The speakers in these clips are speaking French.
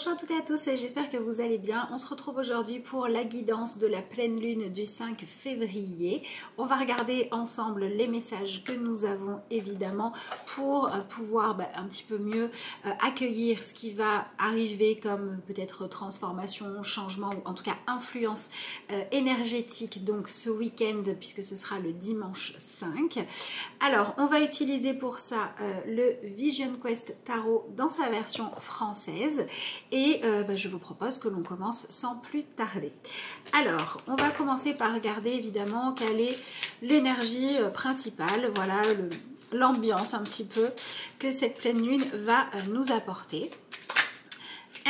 Bonjour à toutes et à tous, j'espère que vous allez bien. On se retrouve aujourd'hui pour la guidance de la pleine lune du 5 février. On va regarder ensemble les messages que nous avons évidemment pour pouvoir un petit peu mieux accueillir ce qui va arriver comme peut-être transformation, changement ou en tout cas influence énergétique donc ce week-end puisque ce sera le dimanche 5. Alors on va utiliser pour ça le Vision Quest Tarot dans sa version française. Et je vous propose que l'on commence sans plus tarder. Alors, on va commencer par regarder évidemment quelle est l'énergie principale, voilà, l'ambiance un petit peu que cette pleine lune va nous apporter.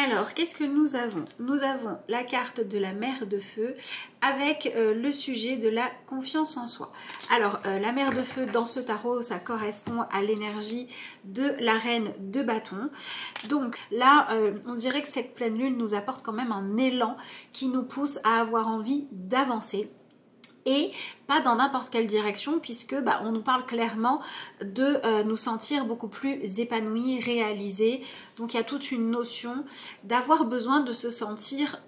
Alors, qu'est-ce que nous avons? Nous avons la carte de la mer de feu avec le sujet de la confiance en soi. Alors, la mer de feu dans ce tarot, ça correspond à l'énergie de la reine de bâton. Donc là, on dirait que cette pleine lune nous apporte quand même un élan qui nous pousse à avoir envie d'avancer. Et pas dans n'importe quelle direction puisque on nous parle clairement de nous sentir beaucoup plus épanouis, réalisés. Donc il y a toute une notion d'avoir besoin de se sentir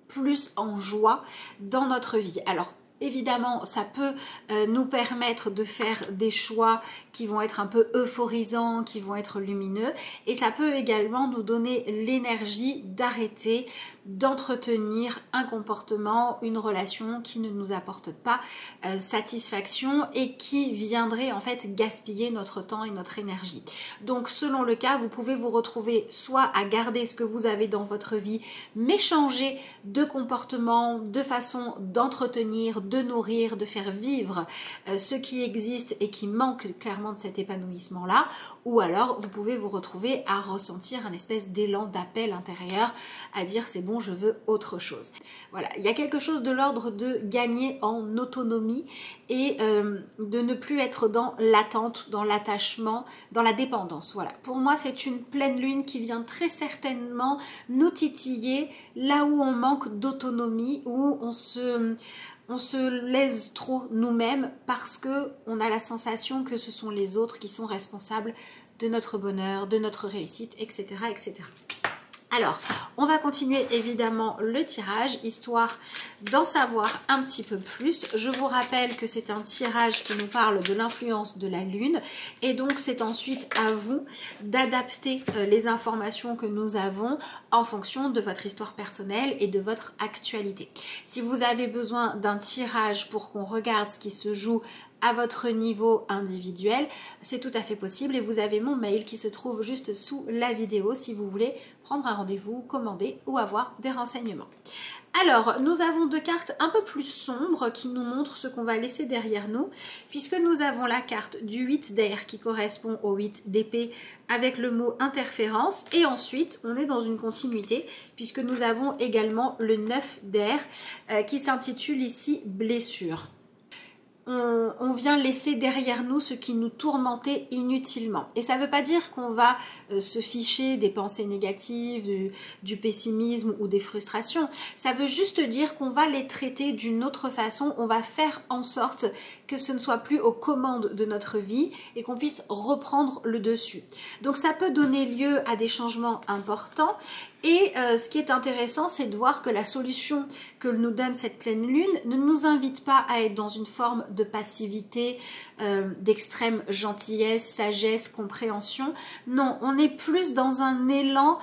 plus en joie dans notre vie. Alors évidemment, ça peut nous permettre de faire des choix qui vont être un peu euphorisants, qui vont être lumineux. Et ça peut également nous donner l'énergie d'arrêter d'entretenir un comportement, une relation qui ne nous apporte pas satisfaction et qui viendrait en fait gaspiller notre temps et notre énergie. Donc selon le cas, vous pouvez vous retrouver soit à garder ce que vous avez dans votre vie, mais changer de comportement, de façon d'entretenir, de nourrir, de faire vivre ce qui existe et qui manque clairement de cet épanouissement-là, ou alors vous pouvez vous retrouver à ressentir un espèce d'élan d'appel intérieur, à dire c'est bon, je veux autre chose. Voilà, il y a quelque chose de l'ordre de gagner en autonomie et de ne plus être dans l'attente, dans l'attachement, dans la dépendance. Voilà, pour moi c'est une pleine lune qui vient très certainement nous titiller là où on manque d'autonomie, où on se laisse trop nous-mêmes parce qu'on a la sensation que ce sont les autres qui sont responsables de notre bonheur, de notre réussite, etc. etc. Alors, on va continuer évidemment le tirage, histoire d'en savoir un petit peu plus. Je vous rappelle que c'est un tirage qui nous parle de l'influence de la Lune. Et donc, c'est ensuite à vous d'adapter les informations que nous avons en fonction de votre histoire personnelle et de votre actualité. Si vous avez besoin d'un tirage pour qu'on regarde ce qui se joue à votre niveau individuel, c'est tout à fait possible et vous avez mon mail qui se trouve juste sous la vidéo si vous voulez prendre un rendez-vous, commander ou avoir des renseignements. Alors, nous avons deux cartes un peu plus sombres qui nous montrent ce qu'on va laisser derrière nous, puisque nous avons la carte du 8 d'air qui correspond au 8 d'épée avec le mot interférence, et ensuite on est dans une continuité puisque nous avons également le 9 d'air qui s'intitule ici blessure. On vient laisser derrière nous ce qui nous tourmentait inutilement. Et ça ne veut pas dire qu'on va se ficher des pensées négatives, du pessimisme ou des frustrations. Ça veut juste dire qu'on va les traiter d'une autre façon. On va faire en sorte que ce ne soit plus aux commandes de notre vie et qu'on puisse reprendre le dessus. Donc ça peut donner lieu à des changements importants. Et ce qui est intéressant, c'est de voir que la solution que nous donne cette pleine lune ne nous invite pas à être dans une forme de passivité, d'extrême gentillesse, sagesse, compréhension. Non, on est plus dans un élan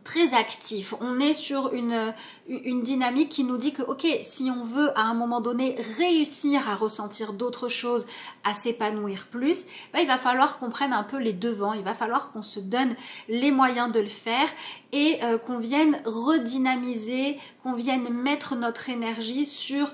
très actif. On est sur une dynamique qui nous dit que ok, si on veut à un moment donné réussir à ressentir d'autres choses, à s'épanouir plus, il va falloir qu'on prenne un peu les devants, il va falloir qu'on se donne les moyens de le faire et qu'on vienne redynamiser, qu'on vienne mettre notre énergie sur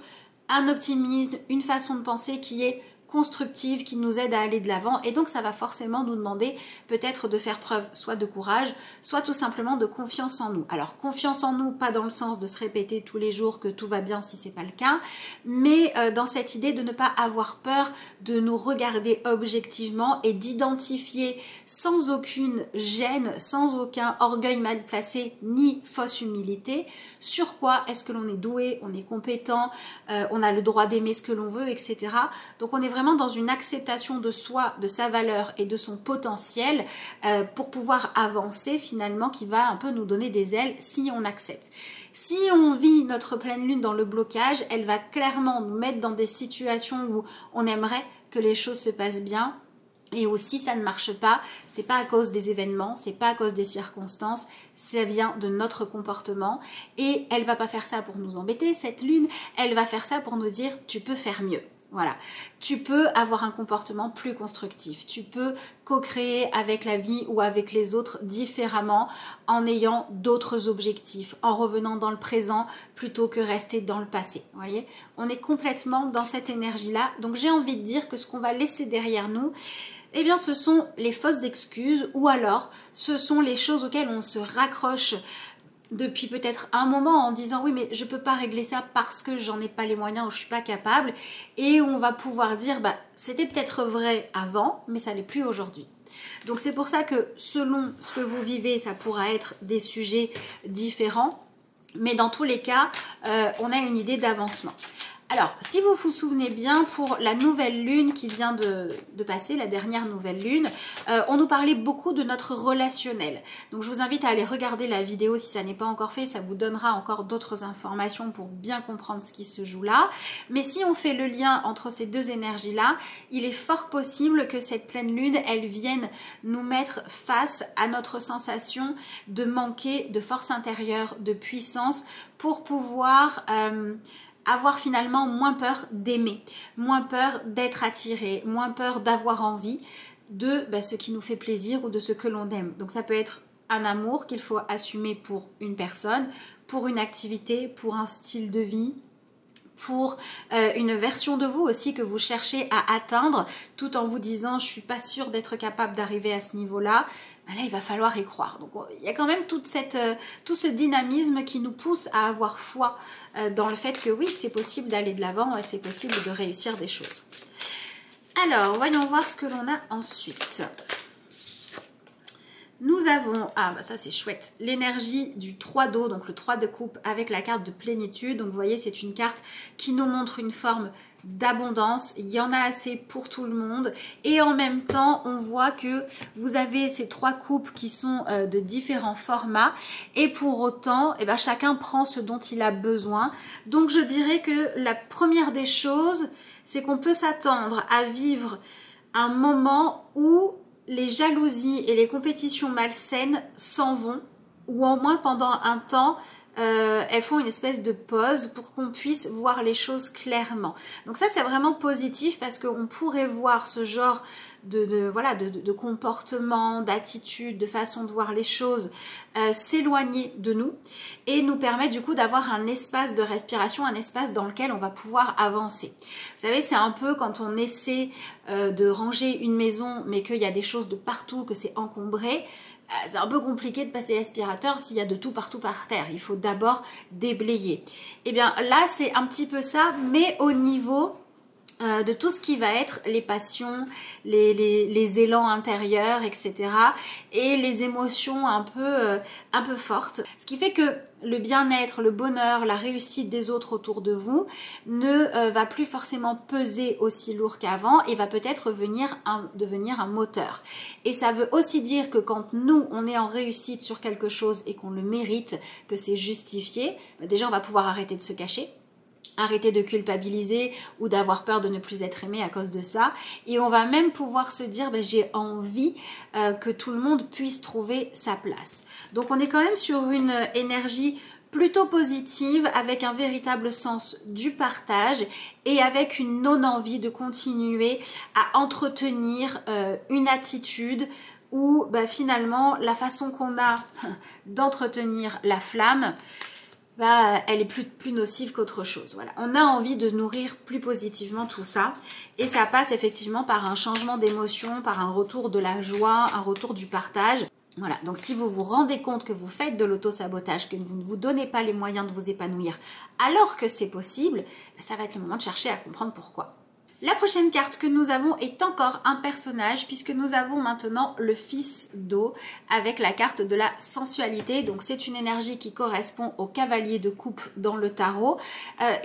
un optimisme, une façon de penser qui est constructive, qui nous aide à aller de l'avant, et donc ça va forcément nous demander peut-être de faire preuve soit de courage, soit tout simplement de confiance en nous. Alors confiance en nous, pas dans le sens de se répéter tous les jours que tout va bien si c'est pas le cas, mais dans cette idée de ne pas avoir peur de nous regarder objectivement et d'identifier sans aucune gêne, sans aucun orgueil mal placé ni fausse humilité, sur quoi est-ce que l'on est doué, on est compétent, on a le droit d'aimer ce que l'on veut, etc. Donc on est vraiment vraiment dans une acceptation de soi, de sa valeur et de son potentiel pour pouvoir avancer finalement, qui va un peu nous donner des ailes si on accepte. Si on vit notre pleine lune dans le blocage, elle va clairement nous mettre dans des situations où on aimerait que les choses se passent bien. Et aussi, ça ne marche pas, c'est pas à cause des événements, c'est pas à cause des circonstances, ça vient de notre comportement. Et elle va pas faire ça pour nous embêter, cette lune, elle va faire ça pour nous dire tu peux faire mieux. Voilà, tu peux avoir un comportement plus constructif, tu peux co-créer avec la vie ou avec les autres différemment en ayant d'autres objectifs, en revenant dans le présent plutôt que rester dans le passé. Vous voyez, on est complètement dans cette énergie-là. Donc j'ai envie de dire que ce qu'on va laisser derrière nous, eh bien ce sont les fausses excuses ou alors ce sont les choses auxquelles on se raccroche depuis peut-être un moment en disant oui mais je peux pas régler ça parce que j'en ai pas les moyens ou je suis pas capable, et on va pouvoir dire bah c'était peut-être vrai avant mais ça l'est plus aujourd'hui. Donc c'est pour ça que selon ce que vous vivez ça pourra être des sujets différents, mais dans tous les cas on a une idée d'avancement. Alors, si vous vous souvenez bien, pour la nouvelle lune qui vient de passer, la dernière nouvelle lune, on nous parlait beaucoup de notre relationnel. Donc, je vous invite à aller regarder la vidéo si ça n'est pas encore fait. Ça vous donnera encore d'autres informations pour bien comprendre ce qui se joue là. Mais si on fait le lien entre ces deux énergies-là, il est fort possible que cette pleine lune, elle vienne nous mettre face à notre sensation de manquer de force intérieure, de puissance pour pouvoir avoir finalement moins peur d'aimer, moins peur d'être attiré, moins peur d'avoir envie de ce qui nous fait plaisir ou de ce que l'on aime. Donc ça peut être un amour qu'il faut assumer pour une personne, pour une activité, pour un style de vie, pour une version de vous aussi que vous cherchez à atteindre tout en vous disant je suis pas sûre d'être capable d'arriver à ce niveau-là. Ben là il va falloir y croire. Donc il y a quand même tout ce dynamisme qui nous pousse à avoir foi dans le fait que oui c'est possible d'aller de l'avant, c'est possible de réussir des choses. Alors voyons voir ce que l'on a ensuite. Nous avons, ça c'est chouette, l'énergie du 3 d'eau, donc le 3 de coupe avec la carte de plénitude. Donc vous voyez, c'est une carte qui nous montre une forme d'abondance. Il y en a assez pour tout le monde. Et en même temps, on voit que vous avez ces 3 coupes qui sont de différents formats. Et pour autant, chacun prend ce dont il a besoin. Donc je dirais que la première des choses, c'est qu'on peut s'attendre à vivre un moment où les jalousies et les compétitions malsaines s'en vont, ou au moins pendant un temps, elles font une espèce de pause pour qu'on puisse voir les choses clairement. Donc ça c'est vraiment positif parce qu'on pourrait voir ce genre de comportement, d'attitude, de façon de voir les choses s'éloigner de nous et nous permettre du coup d'avoir un espace de respiration, un espace dans lequel on va pouvoir avancer. Vous savez, c'est un peu quand on essaie de ranger une maison mais qu'il y a des choses de partout, que c'est encombré. C'est un peu compliqué de passer l'aspirateur s'il y a de tout partout par terre. Il faut d'abord déblayer. Et bien là, c'est un petit peu ça, mais au niveau de tout ce qui va être les passions, les élans intérieurs, etc. et les émotions un peu fortes. Ce qui fait que le bien-être, le bonheur, la réussite des autres autour de vous ne va plus forcément peser aussi lourd qu'avant et va peut-être devenir un moteur. Et ça veut aussi dire que quand nous, on est en réussite sur quelque chose et qu'on le mérite, que c'est justifié, déjà on va pouvoir arrêter de se cacher. Arrêter de culpabiliser ou d'avoir peur de ne plus être aimé à cause de ça. Et on va même pouvoir se dire j'ai envie que tout le monde puisse trouver sa place. Donc on est quand même sur une énergie plutôt positive avec un véritable sens du partage et avec une non-envie de continuer à entretenir une attitude où finalement la façon qu'on a d'entretenir la flamme, elle est plus nocive qu'autre chose. Voilà. On a envie de nourrir plus positivement tout ça et ça passe effectivement par un changement d'émotion, par un retour de la joie, un retour du partage. Voilà, donc si vous vous rendez compte que vous faites de l'auto-sabotage, que vous ne vous donnez pas les moyens de vous épanouir alors que c'est possible, ça va être le moment de chercher à comprendre pourquoi. La prochaine carte que nous avons est encore un personnage puisque nous avons maintenant le fils d'eau avec la carte de la sensualité. Donc c'est une énergie qui correspond au cavalier de coupe dans le tarot.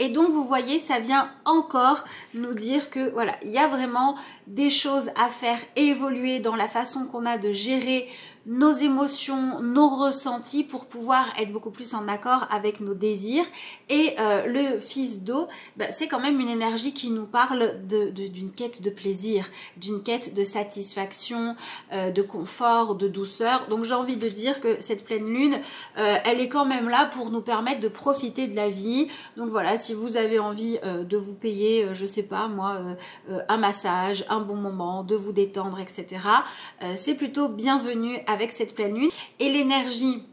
Et donc vous voyez, ça vient encore nous dire que voilà, il y a vraiment des choses à faire évoluer dans la façon qu'on a de gérer nos émotions, nos ressentis pour pouvoir être beaucoup plus en accord avec nos désirs. Et le fils d'eau, c'est quand même une énergie qui nous parle d'une quête de plaisir, d'une quête de satisfaction, de confort, de douceur. Donc j'ai envie de dire que cette pleine lune, elle est quand même là pour nous permettre de profiter de la vie. Donc voilà, si vous avez envie de vous payer, je sais pas moi, un massage, un bon moment, de vous détendre, etc. C'est plutôt bienvenu avec cette pleine lune. Et l'énergie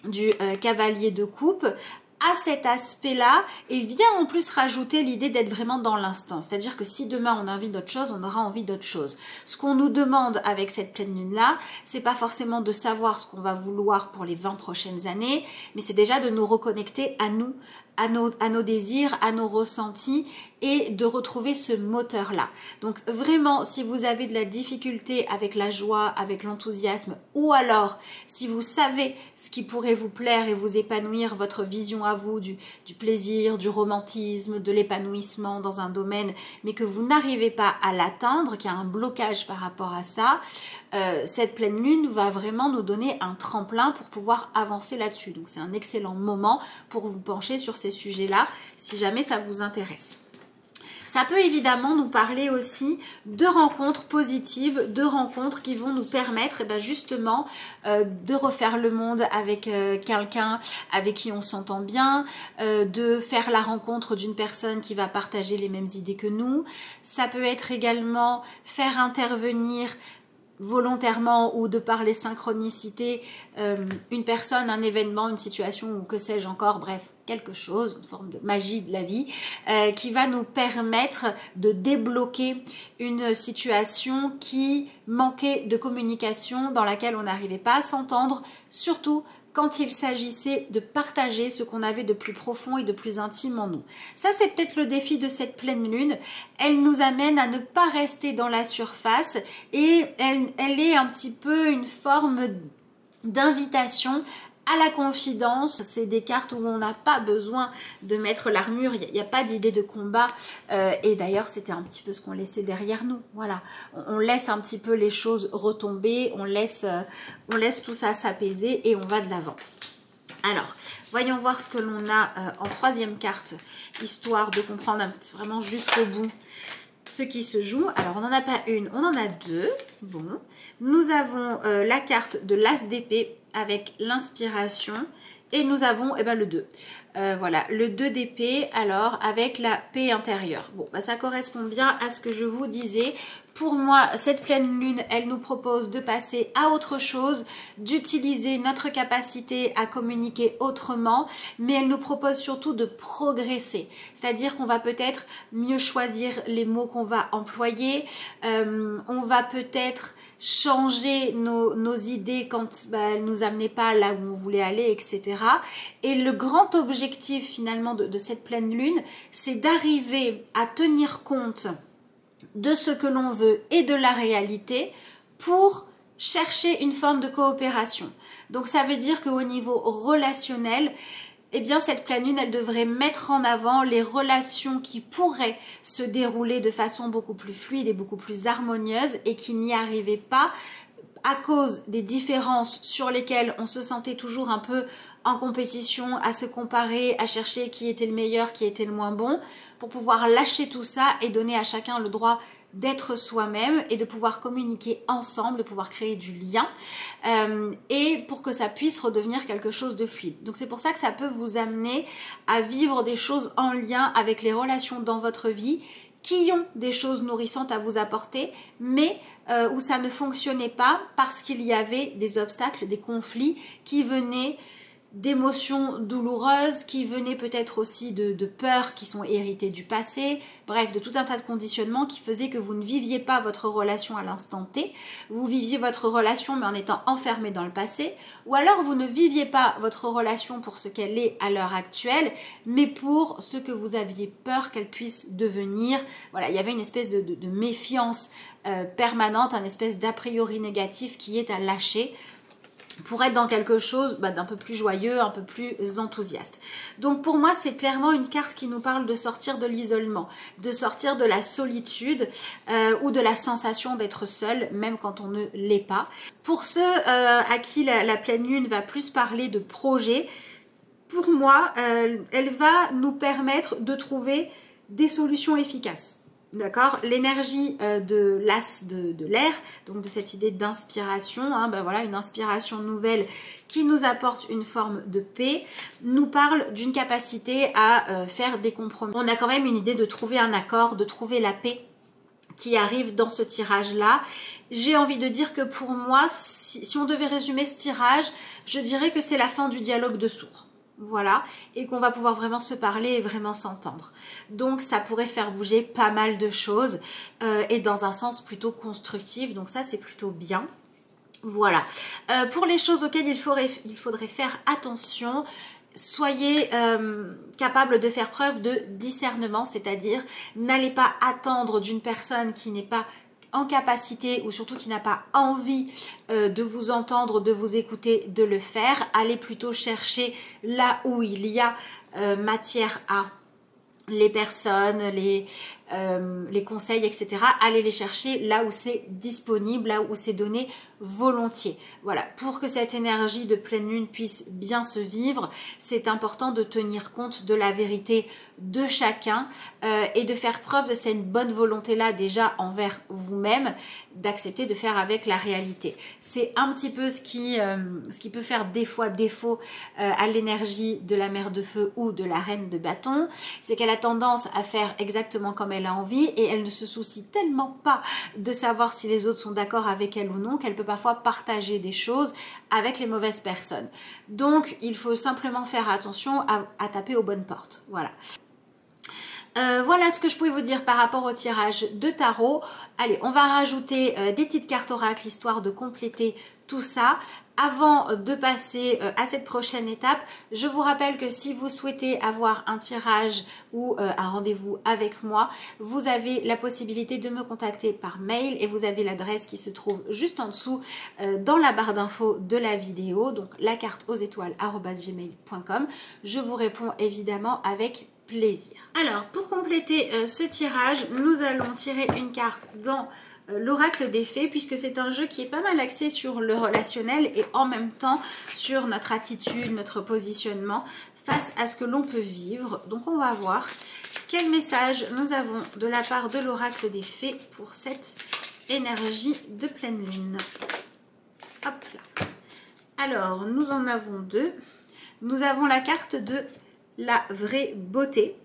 du cavalier de coupe à cet aspect-là et vient en plus rajouter l'idée d'être vraiment dans l'instant. C'est-à-dire que si demain on a envie d'autre chose, on aura envie d'autre chose. Ce qu'on nous demande avec cette pleine lune-là, c'est pas forcément de savoir ce qu'on va vouloir pour les 20 prochaines années, mais c'est déjà de nous reconnecter à nous, à nos désirs, à nos ressentis et de retrouver ce moteur-là. Donc vraiment, si vous avez de la difficulté avec la joie, avec l'enthousiasme, ou alors si vous savez ce qui pourrait vous plaire et vous épanouir, votre vision à vous du plaisir, du romantisme, de l'épanouissement dans un domaine, mais que vous n'arrivez pas à l'atteindre, qu'il y a un blocage par rapport à ça, cette pleine lune va vraiment nous donner un tremplin pour pouvoir avancer là-dessus. Donc c'est un excellent moment pour vous pencher sur ces sujets-là, si jamais ça vous intéresse. Ça peut évidemment nous parler aussi de rencontres positives, de rencontres qui vont nous permettre justement de refaire le monde avec quelqu'un avec qui on s'entend bien, de faire la rencontre d'une personne qui va partager les mêmes idées que nous. Ça peut être également faire intervenir volontairement ou de par les synchronicités, une personne, un événement, une situation ou que sais-je encore, bref, quelque chose, une forme de magie de la vie qui va nous permettre de débloquer une situation qui manquait de communication, dans laquelle on n'arrivait pas à s'entendre, surtout quand il s'agissait de partager ce qu'on avait de plus profond et de plus intime en nous. Ça, c'est peut-être le défi de cette pleine lune. Elle nous amène à ne pas rester dans la surface et elle est un petit peu une forme d'invitation à la confidence. C'est des cartes où on n'a pas besoin de mettre l'armure, il n'y a pas d'idée de combat et d'ailleurs c'était un petit peu ce qu'on laissait derrière nous. Voilà, on laisse un petit peu les choses retomber, on laisse tout ça s'apaiser et on va de l'avant. Alors, voyons voir ce que l'on a en troisième carte, histoire de comprendre vraiment jusqu'au bout ce qui se joue. Alors, on n'en a pas une, on en a deux. Bon, nous avons la carte de l'As d'épée avec l'inspiration et nous avons le 2. Voilà, le 2 d'épée, alors avec la paix intérieure. Bon, ça correspond bien à ce que je vous disais. Pour moi, cette pleine lune, elle nous propose de passer à autre chose, d'utiliser notre capacité à communiquer autrement, mais elle nous propose surtout de progresser. C'est-à-dire qu'on va peut-être mieux choisir les mots qu'on va employer, on va peut-être changer nos idées quand elles nous amenaient pas là où on voulait aller, etc. Et le grand objectif finalement de cette pleine lune, c'est d'arriver à tenir compte de ce que l'on veut et de la réalité pour chercher une forme de coopération. Donc ça veut dire qu'au niveau relationnel, eh bien cette pleine lune, elle devrait mettre en avant les relations qui pourraient se dérouler de façon beaucoup plus fluide et beaucoup plus harmonieuse et qui n'y arrivaient pas à cause des différences sur lesquelles on se sentait toujours un peu en compétition, à se comparer, à chercher qui était le meilleur, qui était le moins bon, pour pouvoir lâcher tout ça et donner à chacun le droit d'être soi-même et de pouvoir communiquer ensemble, de pouvoir créer du lien et pour que ça puisse redevenir quelque chose de fluide. Donc c'est pour ça que ça peut vous amener à vivre des choses en lien avec les relations dans votre vie qui ont des choses nourrissantes à vous apporter, mais où ça ne fonctionnait pas parce qu'il y avait des obstacles, des conflits qui venaient d'émotions douloureuses qui venaient peut-être aussi de peurs qui sont héritées du passé, bref, de tout un tas de conditionnements qui faisaient que vous ne viviez pas votre relation à l'instant T, vous viviez votre relation mais en étant enfermé dans le passé, ou alors vous ne viviez pas votre relation pour ce qu'elle est à l'heure actuelle, mais pour ce que vous aviez peur qu'elle puisse devenir. Voilà, il y avait une espèce de méfiance permanente, un espèce d'a priori négatif qui est à lâcher, pour être dans quelque chose d'un peu plus joyeux, un peu plus enthousiaste. Donc pour moi, c'est clairement une carte qui nous parle de sortir de l'isolement, de sortir de la solitude ou de la sensation d'être seul, même quand on ne l'est pas. Pour ceux à qui la pleine lune va plus parler de projet, pour moi, elle va nous permettre de trouver des solutions efficaces. D'accord, l'énergie de l'as de l'air, donc de cette idée d'inspiration, hein, ben voilà, une inspiration nouvelle qui nous apporte une forme de paix, nous parle d'une capacité à faire des compromis. On a quand même une idée de trouver un accord, de trouver la paix qui arrive dans ce tirage-là. J'ai envie de dire que pour moi, si on devait résumer ce tirage, je dirais que c'est la fin du dialogue de sourds. Voilà, et qu'on va pouvoir vraiment se parler et vraiment s'entendre. Donc ça pourrait faire bouger pas mal de choses et dans un sens plutôt constructif, donc ça c'est plutôt bien. Voilà, pour les choses auxquelles il faudrait faire attention, soyez capable de faire preuve de discernement, c'est-à-dire n'allez pas attendre d'une personne qui n'est pas en capacité ou surtout qui n'a pas envie de vous entendre, de vous écouter, de le faire. Allez plutôt chercher là où il y a matière à les personnes, les conseils, etc. Allez les chercher là où c'est disponible, là où c'est donné volontiers. Voilà, pour que cette énergie de pleine lune puisse bien se vivre, c'est important de tenir compte de la vérité de chacun et de faire preuve de cette bonne volonté-là déjà envers vous-même, d'accepter de faire avec la réalité. C'est un petit peu ce qui peut faire des fois défaut à l'énergie de la mère de feu ou de la reine de bâton, c'est qu'elle a tendance à faire exactement comme elle a envie et elle ne se soucie tellement pas de savoir si les autres sont d'accord avec elle ou non qu'elle peut parfois partager des choses avec les mauvaises personnes. Donc il faut simplement faire attention à taper aux bonnes portes. Voilà. Voilà ce que je pouvais vous dire par rapport au tirage de tarot. Allez, on va rajouter des petites cartes oracles histoire de compléter tout ça. Avant de passer à cette prochaine étape, je vous rappelle que si vous souhaitez avoir un tirage ou un rendez-vous avec moi, vous avez la possibilité de me contacter par mail et vous avez l'adresse qui se trouve juste en dessous dans la barre d'infos de la vidéo, donc lacarteauxétoiles@gmail.com. Je vous réponds évidemment avec plaisir. Alors, pour compléter ce tirage, nous allons tirer une carte dans l'oracle des fées, puisque c'est un jeu qui est pas mal axé sur le relationnel et en même temps sur notre attitude, notre positionnement face à ce que l'on peut vivre. Donc on va voir quel message nous avons de la part de l'oracle des fées pour cette énergie de pleine lune. Hop là. Alors, nous en avons deux. Nous avons la carte de la vraie beauté.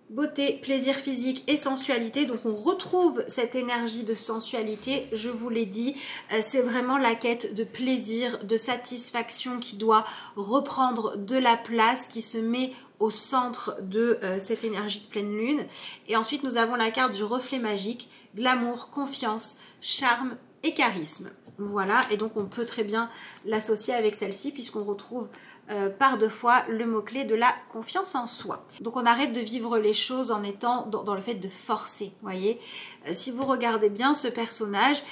Beauté, plaisir physique et sensualité. Donc on retrouve cette énergie de sensualité, je vous l'ai dit, c'est vraiment la quête de plaisir, de satisfaction qui doit reprendre de la place, qui se met au centre de cette énergie de pleine lune. Et ensuite nous avons la carte du reflet magique, glamour, confiance, charme et charisme. Voilà, et donc on peut très bien l'associer avec celle-ci puisqu'on retrouve par deux fois le mot-clé de la confiance en soi. Donc on arrête de vivre les choses en étant dans le fait de forcer, voyez. Si vous regardez bien ce personnage,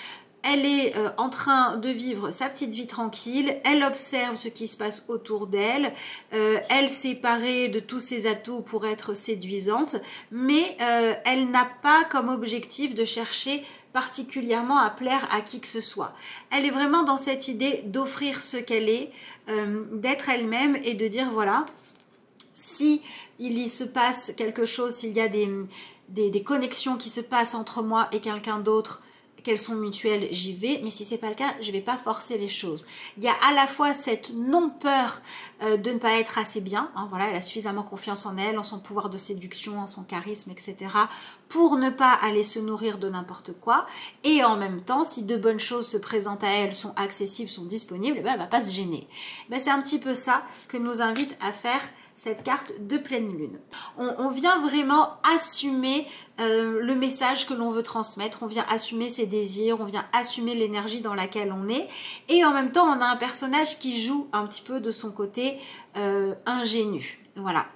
elle est en train de vivre sa petite vie tranquille, elle observe ce qui se passe autour d'elle, elle s'est parée de tous ses atouts pour être séduisante, mais elle n'a pas comme objectif de chercher particulièrement à plaire à qui que ce soit. Elle est vraiment dans cette idée d'offrir ce qu'elle est, d'être elle-même et de dire voilà, si il y se passe quelque chose, s'il y a des connexions qui se passent entre moi et quelqu'un d'autre, qu'elles sont mutuelles, j'y vais, mais si c'est pas le cas, je vais pas forcer les choses. Il y a à la fois cette non-peur de ne pas être assez bien, hein, voilà, elle a suffisamment confiance en elle, en son pouvoir de séduction, en son charisme, etc., pour ne pas aller se nourrir de n'importe quoi, et en même temps, si de bonnes choses se présentent à elle, sont accessibles, sont disponibles, eh ben, elle va pas se gêner. Ben, c'est un petit peu ça que nous invite à faire cette carte de pleine lune. On vient vraiment assumer le message que l'on veut transmettre, on vient assumer ses désirs, on vient assumer l'énergie dans laquelle on est, et en même temps on a un personnage qui joue un petit peu de son côté ingénu. Voilà.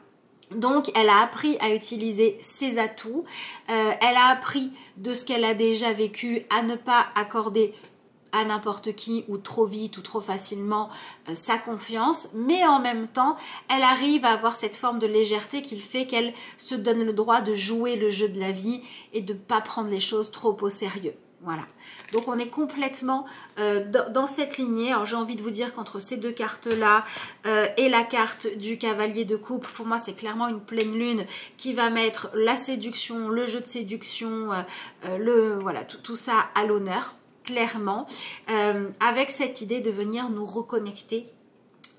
Donc, elle a appris à utiliser ses atouts, elle a appris de ce qu'elle a déjà vécu à ne pas accorder à n'importe qui ou trop vite ou trop facilement sa confiance, mais en même temps elle arrive à avoir cette forme de légèreté qui fait qu'elle se donne le droit de jouer le jeu de la vie et de ne pas prendre les choses trop au sérieux. Voilà, donc on est complètement dans cette lignée. Alors j'ai envie de vous dire qu'entre ces deux cartes-là et la carte du cavalier de coupe, pour moi c'est clairement une pleine lune qui va mettre la séduction, le jeu de séduction, voilà, tout ça à l'honneur, clairement, avec cette idée de venir nous reconnecter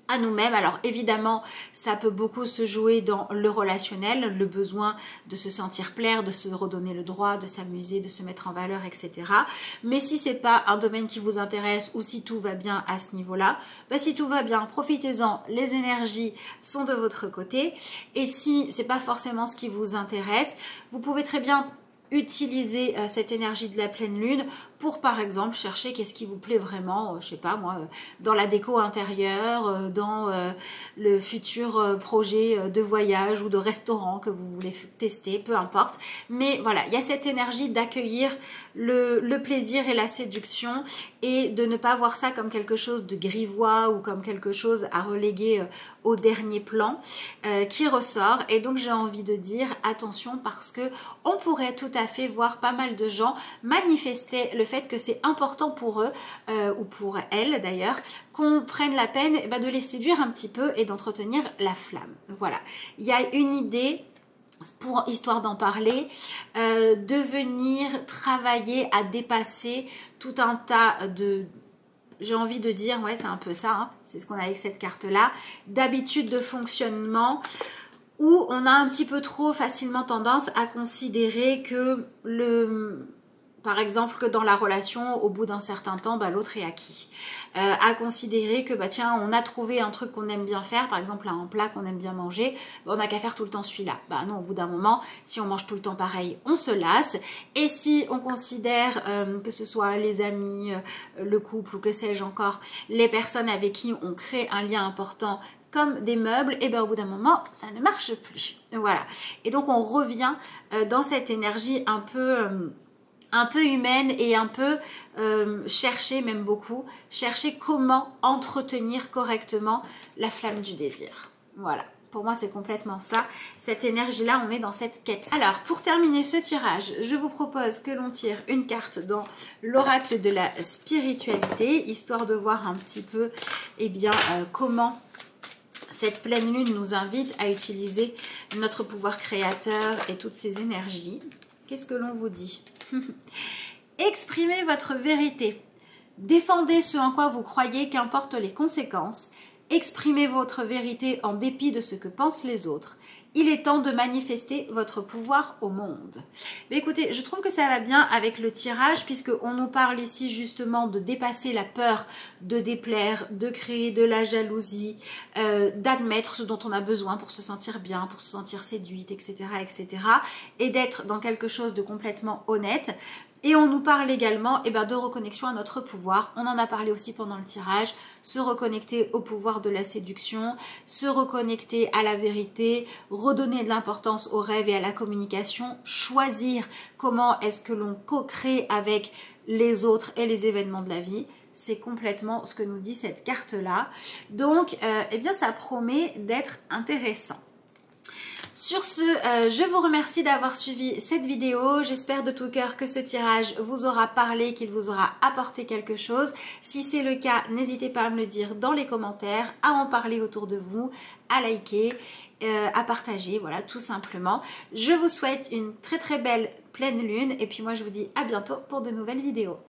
à nous-mêmes. Alors évidemment, ça peut beaucoup se jouer dans le relationnel, le besoin de se sentir plaire, de se redonner le droit, de s'amuser, de se mettre en valeur, etc. Mais si c'est pas un domaine qui vous intéresse ou si tout va bien à ce niveau-là, bah si tout va bien, profitez-en, les énergies sont de votre côté. Et si c'est pas forcément ce qui vous intéresse, vous pouvez très bien utiliser cette énergie de la pleine lune pour par exemple chercher qu'est-ce qui vous plaît vraiment, je sais pas moi, dans la déco intérieure, dans le futur projet de voyage ou de restaurant que vous voulez tester, peu importe. Mais voilà, il y a cette énergie d'accueillir le plaisir et la séduction et de ne pas voir ça comme quelque chose de grivois ou comme quelque chose à reléguer au dernier plan qui ressort. Et donc j'ai envie de dire attention parce que on pourrait tout à fait voir pas mal de gens manifester le fait que c'est important pour eux ou pour elles d'ailleurs qu'on prenne la peine de les séduire un petit peu et d'entretenir la flamme. Voilà, il y a une idée pour histoire d'en parler, de venir travailler à dépasser tout un tas de, j'ai envie de dire, ouais c'est un peu ça, hein, c'est ce qu'on a avec cette carte là, d'habitude de fonctionnement où on a un petit peu trop facilement tendance à considérer que par exemple que dans la relation, au bout d'un certain temps, l'autre est acquis. À considérer que tiens, on a trouvé un truc qu'on aime bien faire, par exemple un plat qu'on aime bien manger, on n'a qu'à faire tout le temps celui-là. Non, au bout d'un moment, si on mange tout le temps pareil, on se lasse. Et si on considère que ce soit les amis, le couple ou que sais-je encore, les personnes avec qui on crée un lien important comme des meubles, et au bout d'un moment, ça ne marche plus. Voilà. Et donc, on revient dans cette énergie un peu humaine et un peu chercher, même beaucoup, chercher comment entretenir correctement la flamme du désir. Voilà. Pour moi, c'est complètement ça. Cette énergie-là, on est dans cette quête. Alors, pour terminer ce tirage, je vous propose que l'on tire une carte dans l'oracle de la spiritualité, histoire de voir un petit peu, comment cette pleine lune nous invite à utiliser notre pouvoir créateur et toutes ces énergies. Qu'est-ce que l'on vous dit? Exprimez votre vérité. Défendez ce en quoi vous croyez, qu'importe les conséquences. Exprimez votre vérité en dépit de ce que pensent les autres. Il est temps de manifester votre pouvoir au monde. Mais écoutez, je trouve que ça va bien avec le tirage puisqu'on nous parle ici justement de dépasser la peur de déplaire, de créer de la jalousie, d'admettre ce dont on a besoin pour se sentir bien, pour se sentir séduite, etc. etc. et d'être dans quelque chose de complètement honnête. Et on nous parle également de reconnexion à notre pouvoir. On en a parlé aussi pendant le tirage. Se reconnecter au pouvoir de la séduction, se reconnecter à la vérité, redonner de l'importance aux rêves et à la communication, choisir comment est-ce que l'on co-crée avec les autres et les événements de la vie. C'est complètement ce que nous dit cette carte-là. Donc, ça promet d'être intéressant. Sur ce, je vous remercie d'avoir suivi cette vidéo. J'espère de tout cœur que ce tirage vous aura parlé, qu'il vous aura apporté quelque chose. Si c'est le cas, n'hésitez pas à me le dire dans les commentaires, à en parler autour de vous, à liker, à partager, voilà, tout simplement. Je vous souhaite une très très belle pleine lune et puis moi je vous dis à bientôt pour de nouvelles vidéos.